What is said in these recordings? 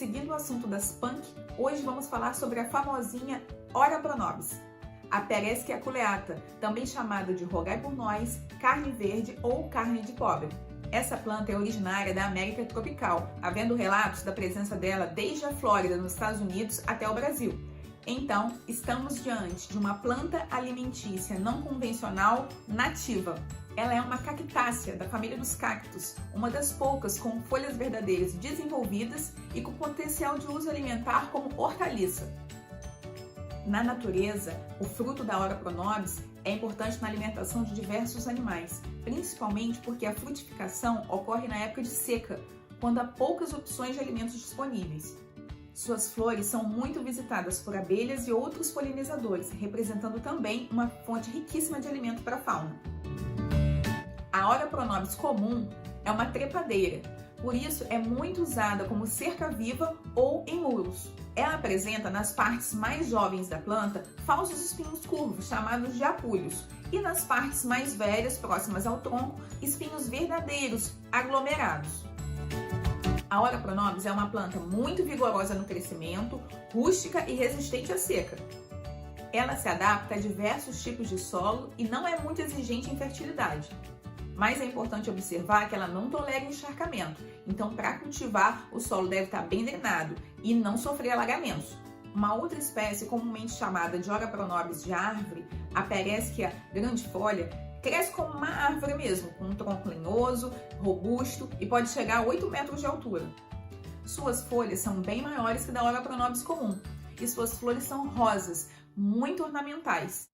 seguindo o assunto das punk, hoje vamos falar sobre a famosinha Ora pro nobis, a Pereschia culeata, também chamada de rogai por nós, carne verde ou carne de cobre. Essa planta é originária da América tropical, havendo relatos da presença dela desde a Flórida, nos Estados Unidos, até o Brasil. Então, estamos diante de uma planta alimentícia não convencional nativa. Ela é uma cactácea da família dos cactos, uma das poucas com folhas verdadeiras desenvolvidas e com potencial de uso alimentar como hortaliça. Na natureza, o fruto da Ora pro nobis é importante na alimentação de diversos animais, principalmente porque a frutificação ocorre na época de seca, quando há poucas opções de alimentos disponíveis. Suas flores são muito visitadas por abelhas e outros polinizadores, representando também uma fonte riquíssima de alimento para a fauna. A Ora pro nobis comum é uma trepadeira, por isso é muito usada como cerca-viva ou em muros. Ela apresenta nas partes mais jovens da planta falsos espinhos curvos, chamados de apulhos, e nas partes mais velhas, próximas ao tronco, espinhos verdadeiros, aglomerados. A Ora pro nobis é uma planta muito vigorosa no crescimento, rústica e resistente à seca. Ela se adapta a diversos tipos de solo e não é muito exigente em fertilidade. Mas é importante observar que ela não tolera encharcamento, então para cultivar o solo deve estar bem drenado e não sofrer alagamentos. Uma outra espécie comumente chamada de Ora pro nobis de árvore, a Pereschia grandifolia, cresce como uma árvore mesmo, com um tronco lenhoso, robusto e pode chegar a 8 metros de altura. Suas folhas são bem maiores que da Ora pro nobis comum e suas flores são rosas, muito ornamentais.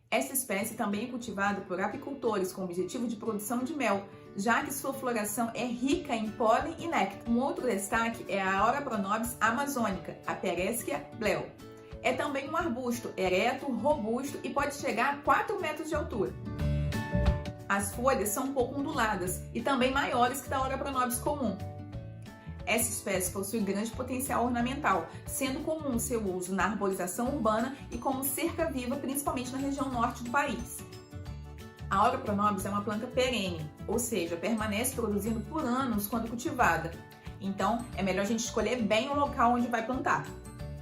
Essa espécie também é cultivada por apicultores com o objetivo de produção de mel, já que sua floração é rica em pólen e néctar. Um outro destaque é a Ora pro nobis amazônica, a Pereschia bleu. É também um arbusto ereto, robusto e pode chegar a 4 metros de altura. As folhas são um pouco onduladas e também maiores que da Ora pro nobis comum. Essa espécie possui grande potencial ornamental, sendo comum seu uso na arborização urbana e como cerca-viva, principalmente na região norte do país. A Ora pro nobis é uma planta perene, ou seja, permanece produzindo por anos quando cultivada. Então, é melhor a gente escolher bem o local onde vai plantar.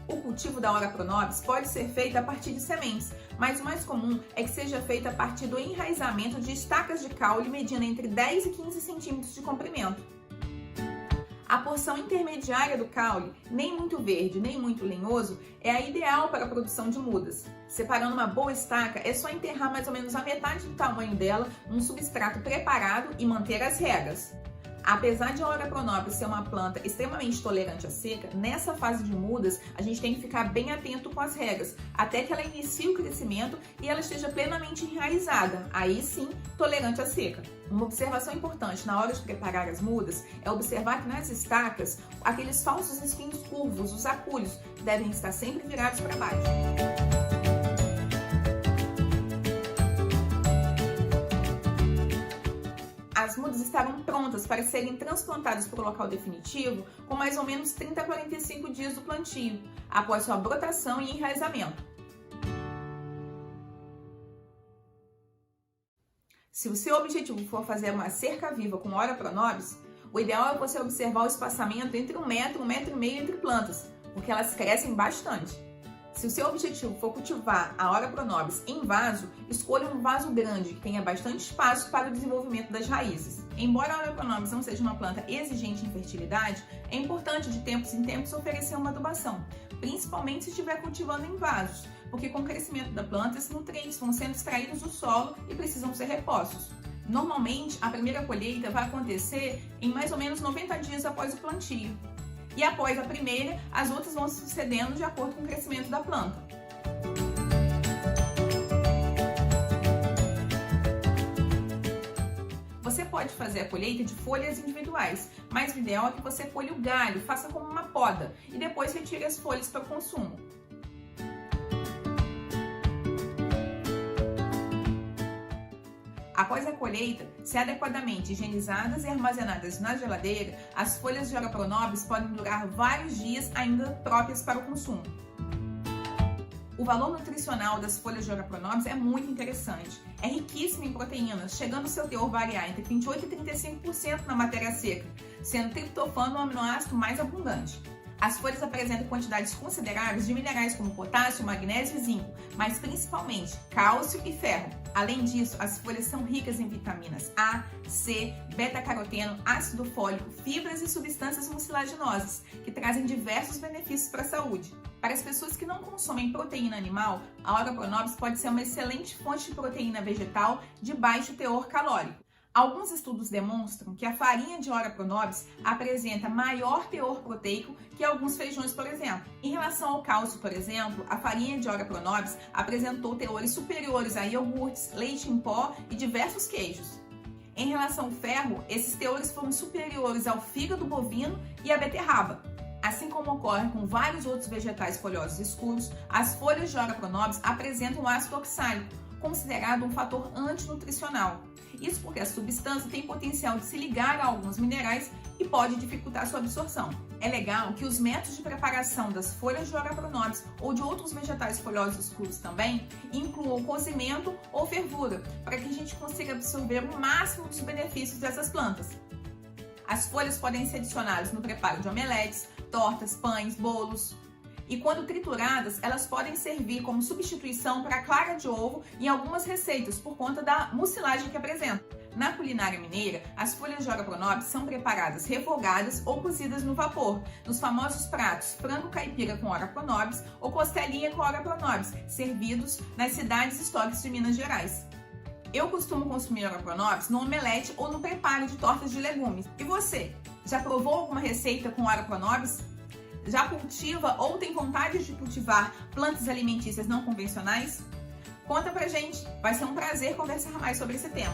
O cultivo da Ora pro nobis pode ser feito a partir de sementes, mas o mais comum é que seja feito a partir do enraizamento de estacas de caule medindo entre 10 e 15 centímetros de comprimento. A porção intermediária do caule, nem muito verde, nem muito lenhoso, é a ideal para a produção de mudas. Separando uma boa estaca, é só enterrar mais ou menos a metade do tamanho dela num substrato preparado e manter as regas. Apesar de a Ora pro nobis ser uma planta extremamente tolerante à seca, nessa fase de mudas a gente tem que ficar bem atento com as regas, até que ela inicie o crescimento e ela esteja plenamente enraizada, aí sim tolerante à seca. Uma observação importante na hora de preparar as mudas é observar que nas estacas, aqueles falsos espinhos curvos, os apulhos, devem estar sempre virados para baixo. As mudas estarão prontas para serem transplantadas para o local definitivo com mais ou menos 30 a 45 dias do plantio, após sua brotação e enraizamento. Se o seu objetivo for fazer uma cerca-viva com Ora pro nobis, o ideal é você observar o espaçamento entre 1 metro e 1,5 metro entre plantas, porque elas crescem bastante. Se o seu objetivo for cultivar a Ora pro nobis em vaso, escolha um vaso grande que tenha bastante espaço para o desenvolvimento das raízes. Embora a Ora pro nobis não seja uma planta exigente em fertilidade, é importante de tempos em tempos oferecer uma adubação, principalmente se estiver cultivando em vasos, porque com o crescimento da planta, esses nutrientes vão sendo extraídos do solo e precisam ser repostos. Normalmente, a primeira colheita vai acontecer em mais ou menos 90 dias após o plantio. E após a primeira, as outras vão se sucedendo de acordo com o crescimento da planta. Você pode fazer a colheita de folhas individuais, mas o ideal é que você colhe o galho, faça como uma poda e depois retire as folhas para o consumo. Após a colheita, se adequadamente higienizadas e armazenadas na geladeira, as folhas de Ora pro nobis podem durar vários dias ainda próprias para o consumo. O valor nutricional das folhas de Ora Pronobis é muito interessante. É riquíssimo em proteínas, chegando o seu teor variar entre 28% e 35% na matéria seca, sendo triptofano o aminoácido mais abundante. As folhas apresentam quantidades consideráveis de minerais como potássio, magnésio e zinco, mas principalmente cálcio e ferro. Além disso, as folhas são ricas em vitaminas A, C, beta-caroteno, ácido fólico, fibras e substâncias mucilaginosas, que trazem diversos benefícios para a saúde. Para as pessoas que não consomem proteína animal, a Ora Pronobis pode ser uma excelente fonte de proteína vegetal de baixo teor calórico. Alguns estudos demonstram que a farinha de Ora Pronobis apresenta maior teor proteico que alguns feijões, por exemplo. Em relação ao cálcio, por exemplo, a farinha de Ora Pronobis apresentou teores superiores a iogurtes, leite em pó e diversos queijos. Em relação ao ferro, esses teores foram superiores ao fígado bovino e à beterraba. Assim como ocorre com vários outros vegetais folhosos escuros, as folhas de Ora Pronobis apresentam ácido oxálico, considerado um fator antinutricional. Isso porque a substância tem potencial de se ligar a alguns minerais e pode dificultar sua absorção. É legal que os métodos de preparação das folhas de Ora Pronobis ou de outros vegetais folhosos escuros também incluam cozimento ou fervura, para que a gente consiga absorver o máximo dos benefícios dessas plantas. As folhas podem ser adicionadas no preparo de omeletes, tortas, pães, bolos. E quando trituradas, elas podem servir como substituição para a clara de ovo em algumas receitas, por conta da mucilagem que apresentam. Na culinária mineira, as folhas de Ora Pronobis são preparadas refogadas ou cozidas no vapor, nos famosos pratos frango caipira com Ora Pronobis ou costelinha com Ora Pronobis, servidos nas cidades históricas de Minas Gerais. Eu costumo consumir Ora Pronobis no omelete ou no preparo de tortas de legumes. E você, já provou alguma receita com Ora Pronobis? Já cultiva ou tem vontade de cultivar plantas alimentícias não convencionais? Conta pra gente, vai ser um prazer conversar mais sobre esse tema.